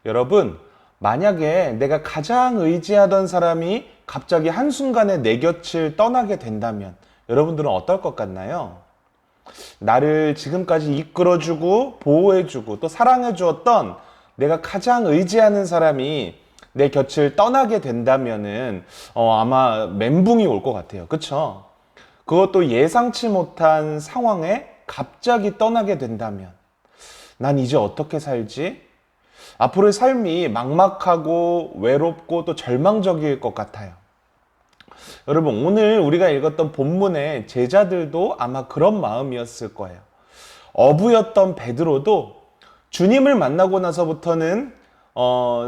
여러분, 만약에 내가 가장 의지하던 사람이 갑자기 한순간에 내 곁을 떠나게 된다면 여러분들은 어떨 것 같나요? 나를 지금까지 이끌어주고 보호해주고 또 사랑해주었던 내가 가장 의지하는 사람이 내 곁을 떠나게 된다면은 아마 멘붕이 올 것 같아요. 그쵸? 그것도 예상치 못한 상황에 갑자기 떠나게 된다면 난 이제 어떻게 살지? 앞으로의 삶이 막막하고 외롭고 또 절망적일 것 같아요. 여러분, 오늘 우리가 읽었던 본문의 제자들도 아마 그런 마음이었을 거예요. 어부였던 베드로도 주님을 만나고 나서부터는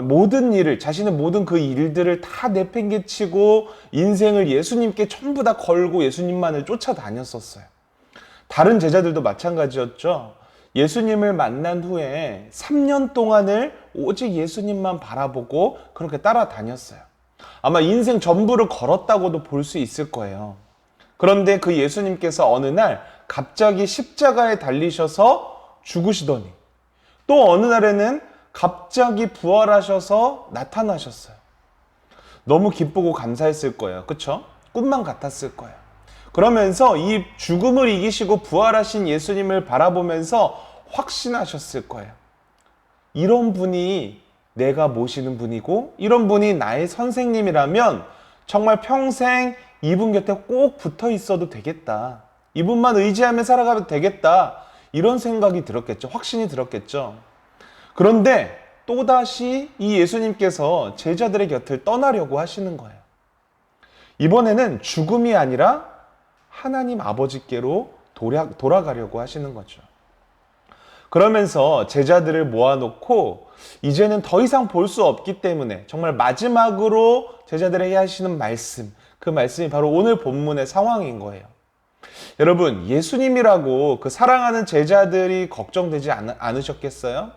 모든 일을, 자신의 모든 그 일들을 다 내팽개치고 인생을 예수님께 전부 다 걸고 예수님만을 쫓아다녔었어요. 다른 제자들도 마찬가지였죠. 예수님을 만난 후에 3년 동안을 오직 예수님만 바라보고 그렇게 따라다녔어요. 아마 인생 전부를 걸었다고도 볼 수 있을 거예요. 그런데 그 예수님께서 어느 날 갑자기 십자가에 달리셔서 죽으시더니 또 어느 날에는 갑자기 부활하셔서 나타나셨어요. 너무 기쁘고 감사했을 거예요. 그쵸? 꿈만 같았을 거예요. 그러면서 이 죽음을 이기시고 부활하신 예수님을 바라보면서 확신하셨을 거예요. 이런 분이 내가 모시는 분이고 이런 분이 나의 선생님이라면 정말 평생 이분 곁에 꼭 붙어 있어도 되겠다. 이분만 의지하며 살아가도 되겠다. 이런 생각이 들었겠죠. 확신이 들었겠죠. 그런데 또다시 이 예수님께서 제자들의 곁을 떠나려고 하시는 거예요. 이번에는 죽음이 아니라 하나님 아버지께로 돌아가려고 하시는 거죠. 그러면서 제자들을 모아놓고 이제는 더 이상 볼 수 없기 때문에 정말 마지막으로 제자들에게 하시는 말씀, 그 말씀이 바로 오늘 본문의 상황인 거예요. 여러분, 예수님이라고 그 사랑하는 제자들이 걱정되지 않으셨겠어요?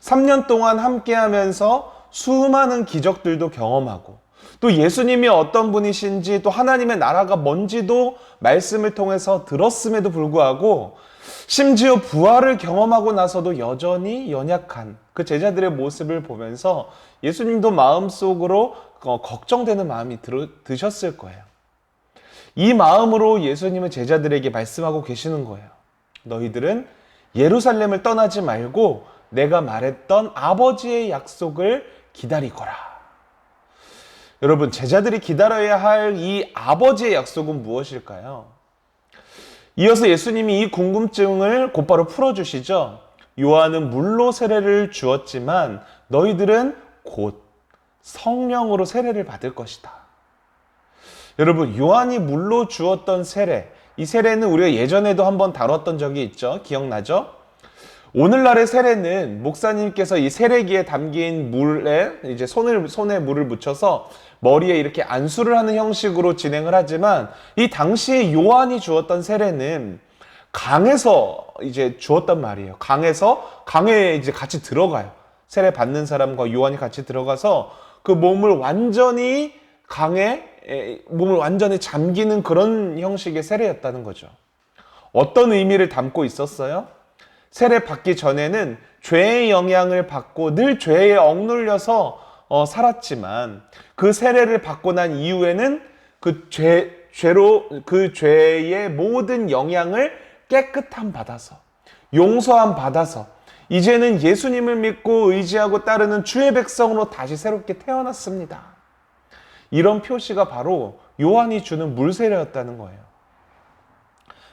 3년 동안 함께 하면서 수많은 기적들도 경험하고 또 예수님이 어떤 분이신지 또 하나님의 나라가 뭔지도 말씀을 통해서 들었음에도 불구하고 심지어 부활을 경험하고 나서도 여전히 연약한 그 제자들의 모습을 보면서 예수님도 마음속으로 걱정되는 마음이 드셨을 거예요. 이 마음으로 예수님은 제자들에게 말씀하고 계시는 거예요. 너희들은 예루살렘을 떠나지 말고 내가 말했던 아버지의 약속을 기다리거라. 여러분, 제자들이 기다려야 할 이 아버지의 약속은 무엇일까요? 이어서 예수님이 이 궁금증을 곧바로 풀어주시죠. 요한은 물로 세례를 주었지만 너희들은 곧 성령으로 세례를 받을 것이다. 여러분, 요한이 물로 주었던 세례, 이 세례는 우리가 예전에도 한번 다뤘던 적이 있죠. 기억나죠? 오늘날의 세례는 목사님께서 이 세례기에 담긴 물에 이제 손에 물을 묻혀서 머리에 이렇게 안수를 하는 형식으로 진행을 하지만 이 당시에 요한이 주었던 세례는 강에서 이제 주었단 말이에요. 강에 이제 같이 들어가요. 세례 받는 사람과 요한이 같이 들어가서 그 몸을 완전히 잠기는 그런 형식의 세례였다는 거죠. 어떤 의미를 담고 있었어요? 세례 받기 전에는 죄의 영향을 받고 늘 죄에 억눌려서 살았지만 그 세례를 받고 난 이후에는 그 죄의 모든 영향을 깨끗함 받아서 용서함 받아서 이제는 예수님을 믿고 의지하고 따르는 주의 백성으로 다시 새롭게 태어났습니다. 이런 표시가 바로 요한이 주는 물세례였다는 거예요.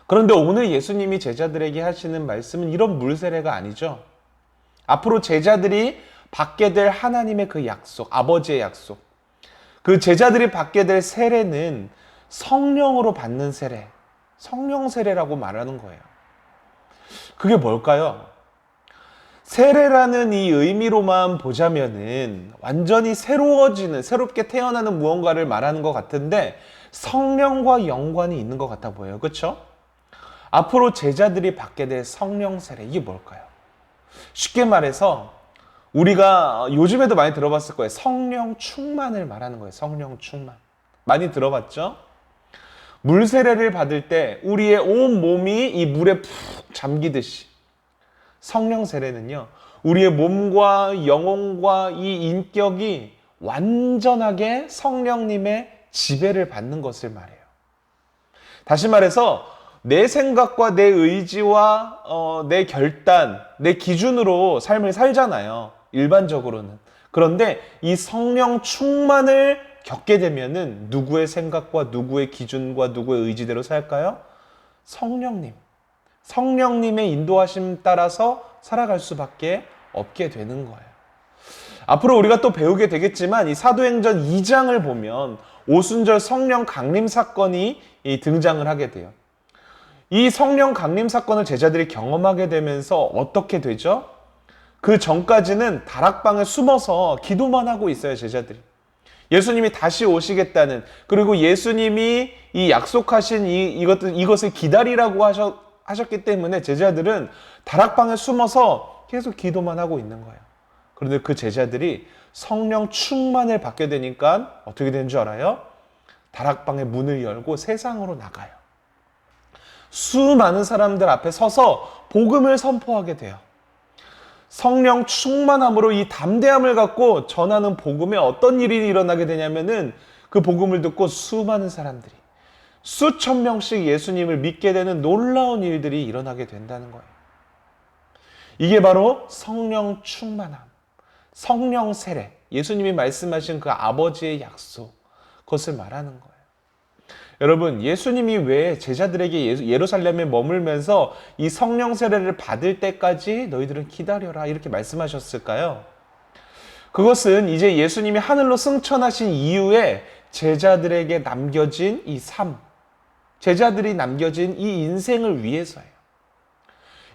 그런데 오늘 예수님이 제자들에게 하시는 말씀은 이런 물세례가 아니죠. 앞으로 제자들이 받게 될 하나님의 그 약속, 아버지의 약속, 그 제자들이 받게 될 세례는 성령으로 받는 세례, 성령 세례라고 말하는 거예요. 그게 뭘까요? 세례라는 이 의미로만 보자면은 완전히 새롭게 태어나는 무언가를 말하는 것 같은데 성령과 연관이 있는 것 같아 보여요. 그렇죠? 앞으로 제자들이 받게 될 성령 세례, 이게 뭘까요? 쉽게 말해서 우리가 요즘에도 많이 들어봤을 거예요. 성령 충만을 말하는 거예요. 성령 충만. 많이 들어봤죠? 물 세례를 받을 때 우리의 온 몸이 이 물에 푹 잠기듯이 성령 세례는요, 우리의 몸과 영혼과 이 인격이 완전하게 성령님의 지배를 받는 것을 말해요. 다시 말해서 내 생각과 내 의지와 내 결단, 내 기준으로 삶을 살잖아요. 일반적으로는. 그런데 이 성령 충만을 겪게 되면은 누구의 생각과 누구의 기준과 누구의 의지대로 살까요? 성령님의 인도하심 따라서 살아갈 수밖에 없게 되는 거예요. 앞으로 우리가 또 배우게 되겠지만 이 사도행전 2장을 보면 오순절 성령 강림 사건이 등장을 하게 돼요. 이 성령 강림 사건을 제자들이 경험하게 되면서 어떻게 되죠? 그 전까지는 다락방에 숨어서 기도만 하고 있어요, 제자들이. 예수님이 다시 오시겠다는, 그리고 예수님이 이 약속하신 이것을 기다리라고 하셨기 때문에 제자들은 다락방에 숨어서 계속 기도만 하고 있는 거예요. 그런데 그 제자들이 성령 충만을 받게 되니까 어떻게 되는 줄 알아요? 다락방의 문을 열고 세상으로 나가요. 수많은 사람들 앞에 서서 복음을 선포하게 돼요. 성령 충만함으로 이 담대함을 갖고 전하는 복음에 어떤 일이 일어나게 되냐면은 그 복음을 듣고 수많은 사람들이 수천 명씩 예수님을 믿게 되는 놀라운 일들이 일어나게 된다는 거예요. 이게 바로 성령 충만함, 성령 세례, 예수님이 말씀하신 그 아버지의 약속, 그것을 말하는 거예요. 여러분, 예수님이 왜 제자들에게 예루살렘에 머물면서 이 성령 세례를 받을 때까지 너희들은 기다려라 이렇게 말씀하셨을까요? 그것은 이제 예수님이 하늘로 승천하신 이후에 제자들에게 남겨진 이 삶, 제자들이 남겨진 이 인생을 위해서예요.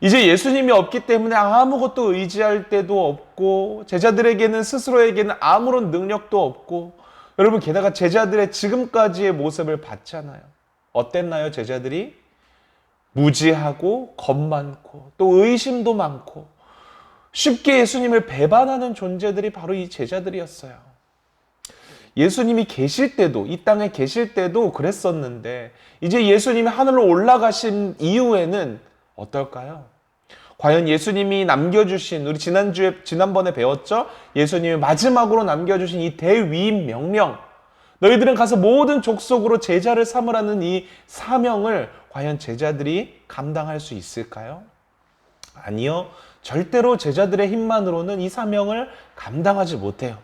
이제 예수님이 없기 때문에 아무것도 의지할 데도 없고 제자들에게는 스스로에게는 아무런 능력도 없고, 여러분, 게다가 제자들의 지금까지의 모습을 봤잖아요. 어땠나요, 제자들이? 무지하고 겁 많고 또 의심도 많고 쉽게 예수님을 배반하는 존재들이 바로 이 제자들이었어요. 예수님이 계실 때도, 이 땅에 계실 때도 그랬었는데 이제 예수님이 하늘로 올라가신 이후에는 어떨까요? 과연 예수님이 남겨주신, 우리 지난번에 배웠죠? 예수님이 마지막으로 남겨주신 이 대위임 명령, 너희들은 가서 모든 족속으로 제자를 삼으라는 이 사명을 과연 제자들이 감당할 수 있을까요? 아니요. 절대로 제자들의 힘만으로는 이 사명을 감당하지 못해요.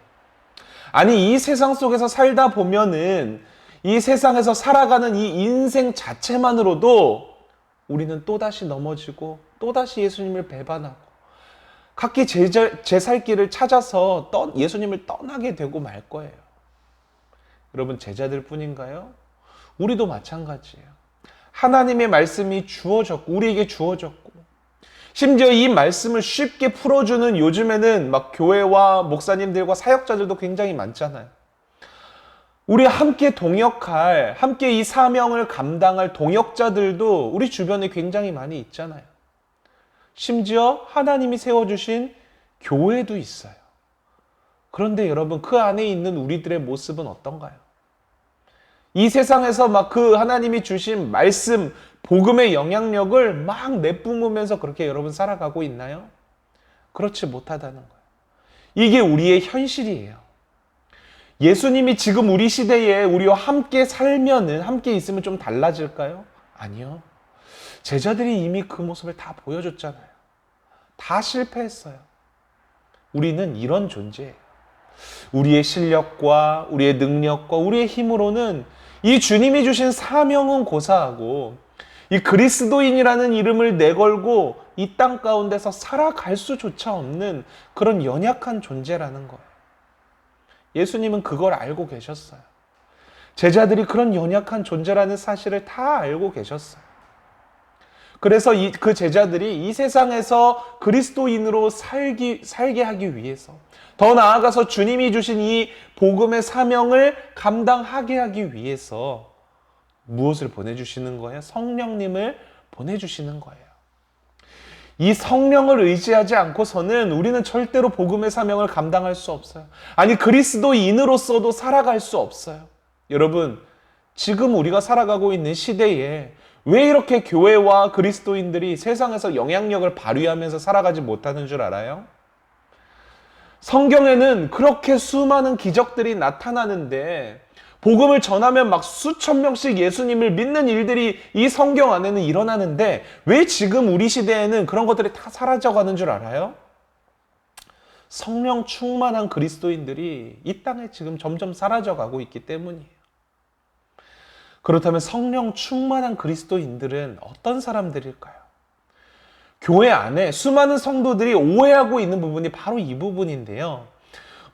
아니, 이 세상 속에서 살다 보면은 이 세상에서 살아가는 이 인생 자체만으로도 우리는 또다시 넘어지고 또다시 예수님을 배반하고 각기 제 살 길을 찾아서 예수님을 떠나게 되고 말 거예요. 여러분, 제자들 뿐인가요? 우리도 마찬가지예요. 하나님의 말씀이 우리에게 주어졌고 심지어 이 말씀을 쉽게 풀어주는 요즘에는 막 교회와 목사님들과 사역자들도 굉장히 많잖아요. 우리 함께 함께 이 사명을 감당할 동역자들도 우리 주변에 굉장히 많이 있잖아요. 심지어 하나님이 세워주신 교회도 있어요. 그런데 여러분, 그 안에 있는 우리들의 모습은 어떤가요? 이 세상에서 막 그 하나님이 주신 말씀, 복음의 영향력을 막 내뿜으면서 그렇게 여러분 살아가고 있나요? 그렇지 못하다는 거예요. 이게 우리의 현실이에요. 예수님이 지금 우리 시대에 우리와 함께 살면은, 함께 있으면 좀 달라질까요? 아니요. 제자들이 이미 그 모습을 다 보여줬잖아요. 다 실패했어요. 우리는 이런 존재예요. 우리의 실력과 우리의 능력과 우리의 힘으로는 이 주님이 주신 사명은 고사하고 이 그리스도인이라는 이름을 내걸고 이 땅 가운데서 살아갈 수조차 없는 그런 연약한 존재라는 거예요. 예수님은 그걸 알고 계셨어요. 제자들이 그런 연약한 존재라는 사실을 다 알고 계셨어요. 그래서 그 제자들이 이 세상에서 그리스도인으로 살게 하기 위해서, 더 나아가서 주님이 주신 이 복음의 사명을 감당하게 하기 위해서 무엇을 보내주시는 거예요? 성령님을 보내주시는 거예요. 이 성령을 의지하지 않고서는 우리는 절대로 복음의 사명을 감당할 수 없어요. 아니, 그리스도인으로서도 살아갈 수 없어요. 여러분, 지금 우리가 살아가고 있는 시대에 왜 이렇게 교회와 그리스도인들이 세상에서 영향력을 발휘하면서 살아가지 못하는 줄 알아요? 성경에는 그렇게 수많은 기적들이 나타나는데 복음을 전하면 막 수천 명씩 예수님을 믿는 일들이 이 성경 안에는 일어나는데 왜 지금 우리 시대에는 그런 것들이 다 사라져가는 줄 알아요? 성령 충만한 그리스도인들이 이 땅에 지금 점점 사라져가고 있기 때문이에요. 그렇다면 성령 충만한 그리스도인들은 어떤 사람들일까요? 교회 안에 수많은 성도들이 오해하고 있는 부분이 바로 이 부분인데요.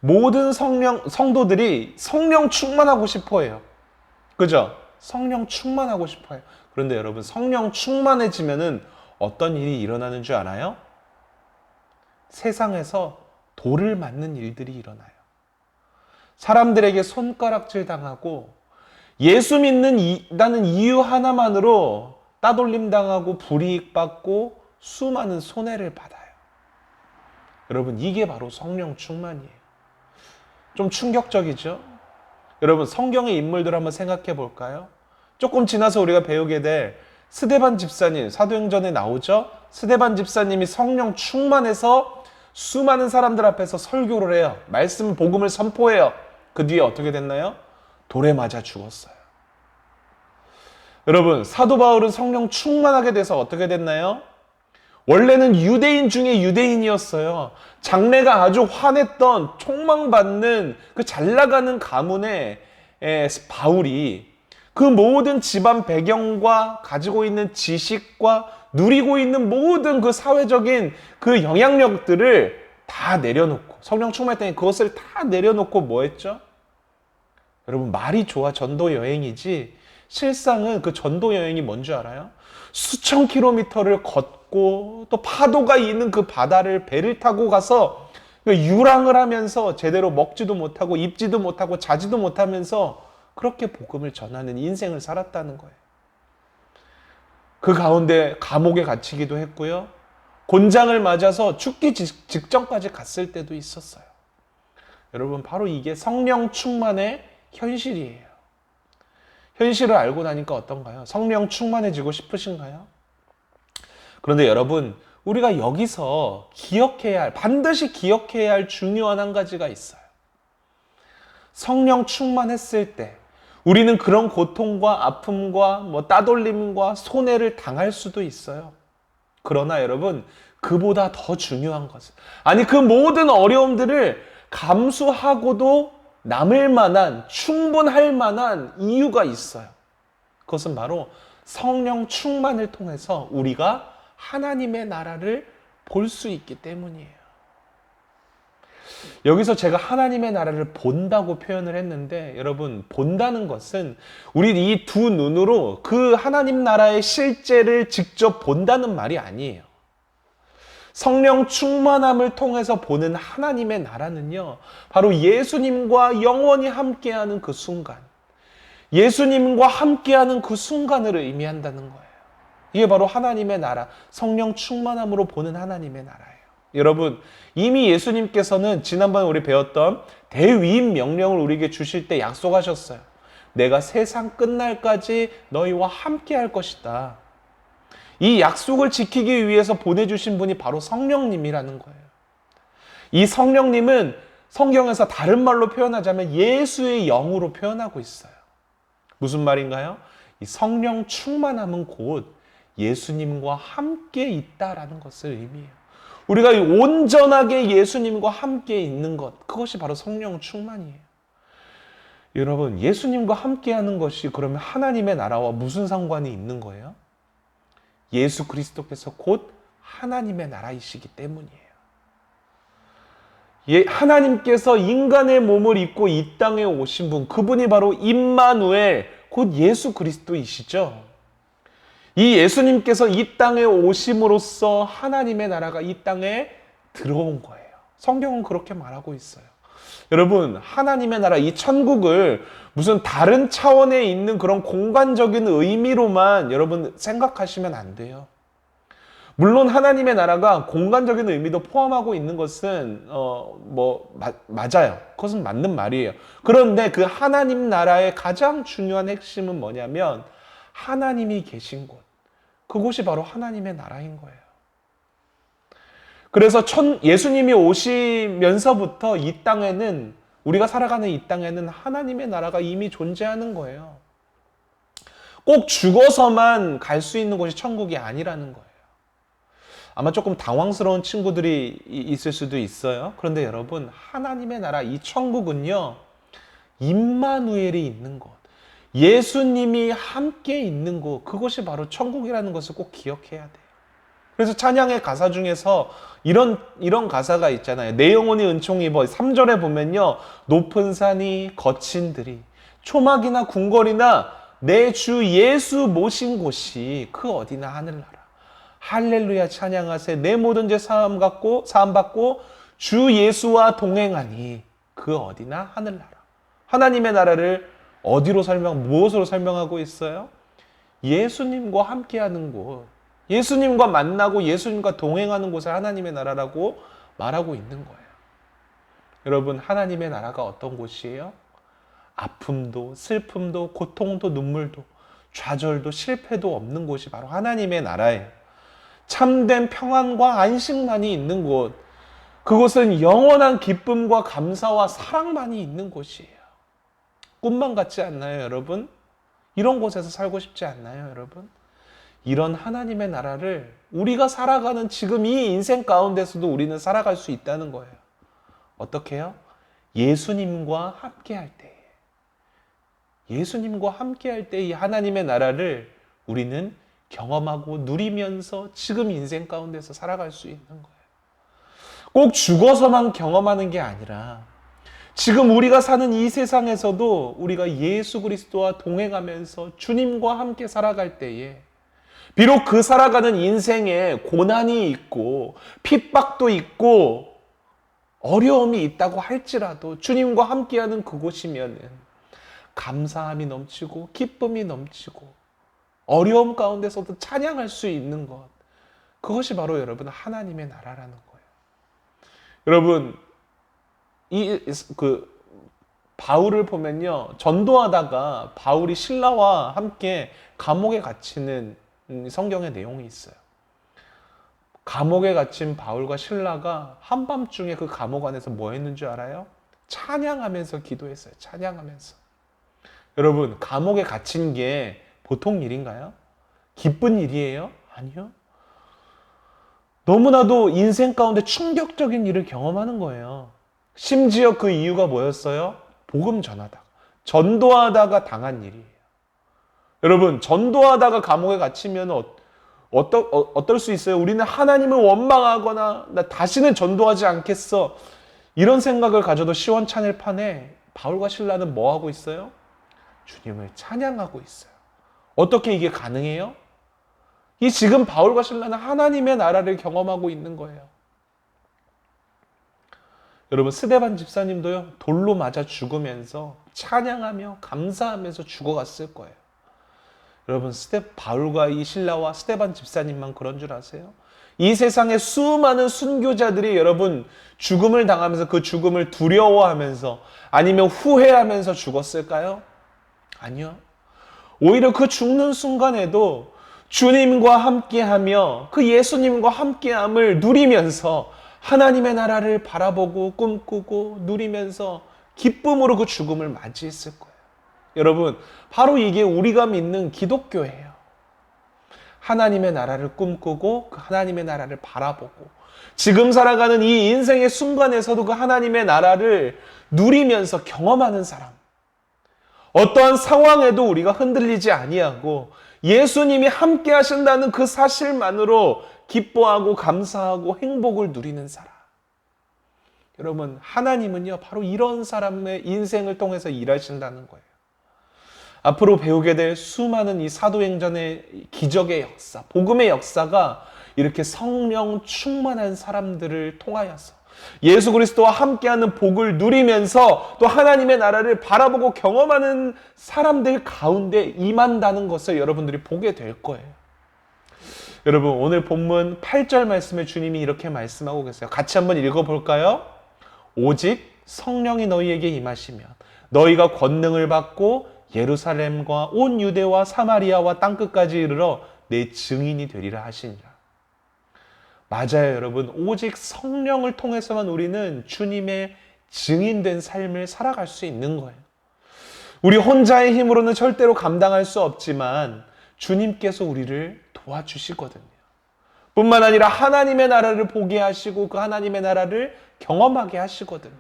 모든 성도들이 성령 충만하고 싶어 해요. 그죠? 성령 충만하고 싶어 해요. 그런데 여러분, 성령 충만해지면은 어떤 일이 일어나는 줄 아나요? 세상에서 돌을 맞는 일들이 일어나요. 사람들에게 손가락질 당하고 예수 믿는다는 이유 하나만으로 따돌림 당하고 불이익 받고 수많은 손해를 받아요. 여러분, 이게 바로 성령 충만이에요. 좀 충격적이죠? 여러분, 성경의 인물들 한번 생각해 볼까요? 조금 지나서 우리가 배우게 될 스데반 집사님, 사도행전에 나오죠? 스데반 집사님이 성령 충만해서 수많은 사람들 앞에서 설교를 해요. 말씀, 복음을 선포해요. 그 뒤에 어떻게 됐나요? 돌에 맞아 죽었어요. 여러분, 사도 바울은 성령 충만하게 돼서 어떻게 됐나요? 원래는 유대인 중에 유대인이었어요. 장래가 아주 환했던 총망받는 그 잘나가는 가문의 바울이 그 모든 집안 배경과 가지고 있는 지식과 누리고 있는 모든 그 사회적인 그 영향력들을 다 내려놓고 성령 충만했더니 그것을 다 내려놓고 뭐 했죠? 여러분, 말이 좋아 전도 여행이지 실상은 그 전도 여행이 뭔지 알아요? 수천 킬로미터를 걷고 또 파도가 있는 그 바다를 배를 타고 가서 유랑을 하면서 제대로 먹지도 못하고 입지도 못하고 자지도 못하면서 그렇게 복음을 전하는 인생을 살았다는 거예요. 그 가운데 감옥에 갇히기도 했고요. 곤장을 맞아서 죽기 직전까지 갔을 때도 있었어요. 여러분, 바로 이게 성령 충만의 현실이에요. 현실을 알고 나니까 어떤가요? 성령 충만해지고 싶으신가요? 그런데 여러분, 우리가 여기서 반드시 기억해야 할 중요한 한 가지가 있어요. 성령 충만했을 때 우리는 그런 고통과 아픔과 따돌림과 손해를 당할 수도 있어요. 그러나 여러분, 그보다 더 중요한 것은, 아니 그 모든 어려움들을 감수하고도 남을 만한, 충분할 만한 이유가 있어요. 그것은 바로 성령 충만을 통해서 우리가 하나님의 나라를 볼 수 있기 때문이에요. 여기서 제가 하나님의 나라를 본다고 표현을 했는데, 여러분, 본다는 것은 우리 이 두 눈으로 그 하나님 나라의 실제를 직접 본다는 말이 아니에요. 성령 충만함을 통해서 보는 하나님의 나라는요, 바로 예수님과 영원히 함께하는 그 순간, 예수님과 함께하는 그 순간을 의미한다는 거예요. 이게 바로 하나님의 나라, 성령 충만함으로 보는 하나님의 나라예요. 여러분, 이미 예수님께서는 지난번에 우리 배웠던 대위임 명령을 우리에게 주실 때 약속하셨어요. 내가 세상 끝날까지 너희와 함께 할 것이다. 이 약속을 지키기 위해서 보내주신 분이 바로 성령님이라는 거예요. 이 성령님은 성경에서 다른 말로 표현하자면 예수의 영으로 표현하고 있어요. 무슨 말인가요? 이 성령 충만함은 곧 예수님과 함께 있다라는 것을 의미해요. 우리가 온전하게 예수님과 함께 있는 것, 그것이 바로 성령 충만이에요. 여러분, 예수님과 함께하는 것이 그러면 하나님의 나라와 무슨 상관이 있는 거예요? 예수 그리스도께서 곧 하나님의 나라이시기 때문이에요. 하나님께서 인간의 몸을 입고 이 땅에 오신 분, 그분이 바로 임마누엘, 곧 예수 그리스도이시죠. 이 예수님께서 이 땅에 오심으로써 하나님의 나라가 이 땅에 들어온 거예요. 성경은 그렇게 말하고 있어요. 여러분, 하나님의 나라, 이 천국을 무슨 다른 차원에 있는 그런 공간적인 의미로만 여러분 생각하시면 안 돼요. 물론 하나님의 나라가 공간적인 의미도 포함하고 있는 것은 맞아요. 그것은 맞는 말이에요. 그런데 그 하나님 나라의 가장 중요한 핵심은 뭐냐면 하나님이 계신 곳, 그곳이 바로 하나님의 나라인 거예요. 그래서 예수님이 오시면서부터 이 땅에는, 우리가 살아가는 이 땅에는 하나님의 나라가 이미 존재하는 거예요. 꼭 죽어서만 갈 수 있는 곳이 천국이 아니라는 거예요. 아마 조금 당황스러운 친구들이 있을 수도 있어요. 그런데 여러분, 하나님의 나라, 이 천국은요, 임마누엘이 있는 곳, 예수님이 함께 있는 곳, 그것이 바로 천국이라는 것을 꼭 기억해야 돼요. 그래서 찬양의 가사 중에서 이런 가사가 있잖아요. 내 영혼이 은총 입어. 3절에 보면요, 높은 산이 거친 들이, 초막이나 궁궐이나 내 주 예수 모신 곳이 그 어디나 하늘나라. 할렐루야 찬양하세. 내 모든 죄 사함 받고 주 예수와 동행하니 그 어디나 하늘나라. 하나님의 나라를 무엇으로 설명하고 있어요? 예수님과 함께하는 곳, 예수님과 만나고 예수님과 동행하는 곳을 하나님의 나라라고 말하고 있는 거예요. 여러분, 하나님의 나라가 어떤 곳이에요? 아픔도 슬픔도 고통도 눈물도 좌절도 실패도 없는 곳이 바로 하나님의 나라예요. 참된 평안과 안식만이 있는 곳, 그곳은 영원한 기쁨과 감사와 사랑만이 있는 곳이에요. 꿈만 같지 않나요, 여러분? 이런 곳에서 살고 싶지 않나요, 여러분? 이런 하나님의 나라를 우리가 살아가는 지금 이 인생 가운데서도 우리는 살아갈 수 있다는 거예요. 어떻게 해요? 예수님과 함께할 때, 예수님과 함께할 때 이 하나님의 나라를 우리는 경험하고 누리면서 지금 인생 가운데서 살아갈 수 있는 거예요. 꼭 죽어서만 경험하는 게 아니라 지금 우리가 사는 이 세상에서도 우리가 예수 그리스도와 동행하면서 주님과 함께 살아갈 때에 비록 그 살아가는 인생에 고난이 있고 핍박도 있고 어려움이 있다고 할지라도 주님과 함께하는 그곳이면은 감사함이 넘치고 기쁨이 넘치고 어려움 가운데서도 찬양할 수 있는 것, 그것이 바로 여러분 하나님의 나라라는 거예요. 여러분, 바울을 보면요, 전도하다가 바울이 신라와 함께 감옥에 갇히는 성경의 내용이 있어요. 감옥에 갇힌 바울과 신라가 한밤중에 그 감옥 안에서 뭐 했는 줄 알아요? 찬양하면서 기도했어요. 찬양하면서. 여러분, 감옥에 갇힌 게 보통 일인가요? 기쁜 일이에요? 아니요. 너무나도 인생 가운데 충격적인 일을 경험하는 거예요. 심지어 그 이유가 뭐였어요? 복음 전도하다가 당한 일이에요. 여러분, 전도하다가 감옥에 갇히면 어떨 수 있어요? 우리는 하나님을 원망하거나 나 다시는 전도하지 않겠어, 이런 생각을 가져도 시원찮을 판에 바울과 신라는 뭐 하고 있어요? 주님을 찬양하고 있어요. 어떻게 이게 가능해요? 이 지금 바울과 신라는 하나님의 나라를 경험하고 있는 거예요. 여러분, 스데반 집사님도요, 돌로 맞아 죽으면서 찬양하며 감사하면서 죽어갔을 거예요. 여러분, 바울과 이 신라와 스데반 집사님만 그런 줄 아세요? 이 세상에 수많은 순교자들이 여러분 죽음을 당하면서 그 죽음을 두려워하면서 아니면 후회하면서 죽었을까요? 아니요. 오히려 그 죽는 순간에도 주님과 함께하며 그 예수님과 함께함을 누리면서 하나님의 나라를 바라보고 꿈꾸고 누리면서 기쁨으로 그 죽음을 맞이했을 거예요. 여러분, 바로 이게 우리가 믿는 기독교예요. 하나님의 나라를 꿈꾸고 그 하나님의 나라를 바라보고 지금 살아가는 이 인생의 순간에서도 그 하나님의 나라를 누리면서 경험하는 사람. 어떠한 상황에도 우리가 흔들리지 아니하고 예수님이 함께 하신다는 그 사실만으로 기뻐하고 감사하고 행복을 누리는 사람. 여러분, 하나님은요, 바로 이런 사람의 인생을 통해서 일하신다는 거예요. 앞으로 배우게 될 수많은 이 사도행전의 기적의 역사, 복음의 역사가 이렇게 성령 충만한 사람들을 통하여서 예수 그리스도와 함께하는 복을 누리면서 또 하나님의 나라를 바라보고 경험하는 사람들 가운데 임한다는 것을 여러분들이 보게 될 거예요. 여러분, 오늘 본문 8절 말씀에 주님이 이렇게 말씀하고 계세요. 같이 한번 읽어볼까요? 오직 성령이 너희에게 임하시면 너희가 권능을 받고 예루살렘과 온 유대와 사마리아와 땅끝까지 이르러 내 증인이 되리라 하시니라. 맞아요, 여러분. 오직 성령을 통해서만 우리는 주님의 증인된 삶을 살아갈 수 있는 거예요. 우리 혼자의 힘으로는 절대로 감당할 수 없지만 주님께서 우리를 도와주시거든요. 뿐만 아니라 하나님의 나라를 보게 하시고 그 하나님의 나라를 경험하게 하시거든요.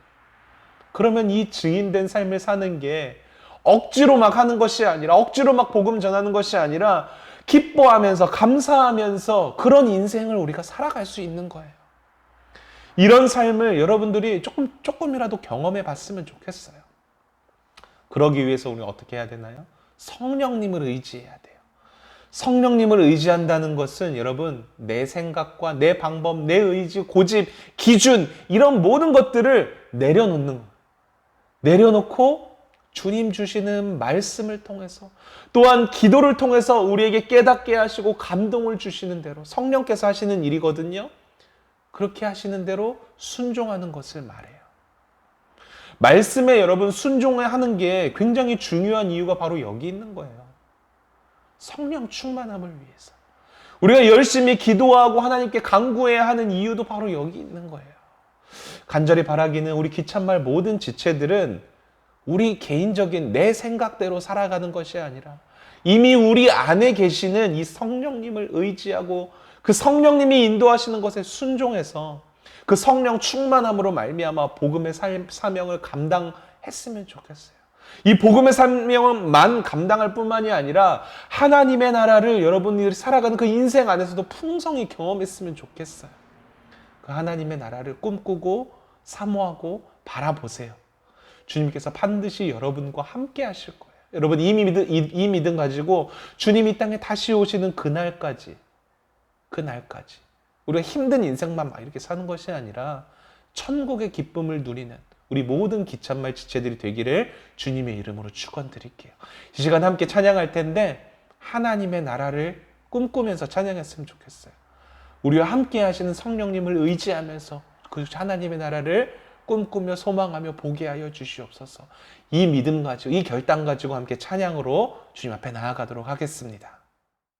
그러면 이 증인된 삶을 사는 게 억지로 막 하는 것이 아니라, 억지로 막 복음 전하는 것이 아니라 기뻐하면서 감사하면서 그런 인생을 우리가 살아갈 수 있는 거예요. 이런 삶을 여러분들이 조금이라도 경험해 봤으면 좋겠어요. 그러기 위해서 우리가 어떻게 해야 되나요? 성령님을 의지해야 돼요. 성령님을 의지한다는 것은 여러분, 내 생각과 내 방법, 내 의지, 고집, 기준, 이런 모든 것들을 내려놓는 거예요. 내려놓고 주님 주시는 말씀을 통해서, 또한 기도를 통해서 우리에게 깨닫게 하시고 감동을 주시는 대로, 성령께서 하시는 일이거든요. 그렇게 하시는 대로 순종하는 것을 말해요. 말씀에 여러분 순종하는 게 굉장히 중요한 이유가 바로 여기 있는 거예요. 성령 충만함을 위해서. 우리가 열심히 기도하고 하나님께 간구해야 하는 이유도 바로 여기 있는 거예요. 간절히 바라기는 우리 기참말 모든 지체들은 우리 개인적인 내 생각대로 살아가는 것이 아니라 이미 우리 안에 계시는 이 성령님을 의지하고 그 성령님이 인도하시는 것에 순종해서 그 성령 충만함으로 말미암아 복음의 사명을 감당했으면 좋겠어요. 이 복음의 사명만 감당할 뿐만이 아니라 하나님의 나라를 여러분들이 살아가는 그 인생 안에서도 풍성히 경험했으면 좋겠어요. 그 하나님의 나라를 꿈꾸고 사모하고 바라보세요. 주님께서 반드시 여러분과 함께 하실 거예요. 여러분 이 믿음 가지고 주님이 이 땅에 다시 오시는 그날까지 우리가 힘든 인생만 막 이렇게 사는 것이 아니라 천국의 기쁨을 누리는 우리 모든 기참말 지체들이 되기를 주님의 이름으로 축원드릴게요. 이 시간 함께 찬양할 텐데 하나님의 나라를 꿈꾸면서 찬양했으면 좋겠어요. 우리와 함께 하시는 성령님을 의지하면서 그 하나님의 나라를 꿈꾸며 소망하며 보게 하여 주시옵소서. 이 믿음 가지고 이 결단 가지고 함께 찬양으로 주님 앞에 나아가도록 하겠습니다.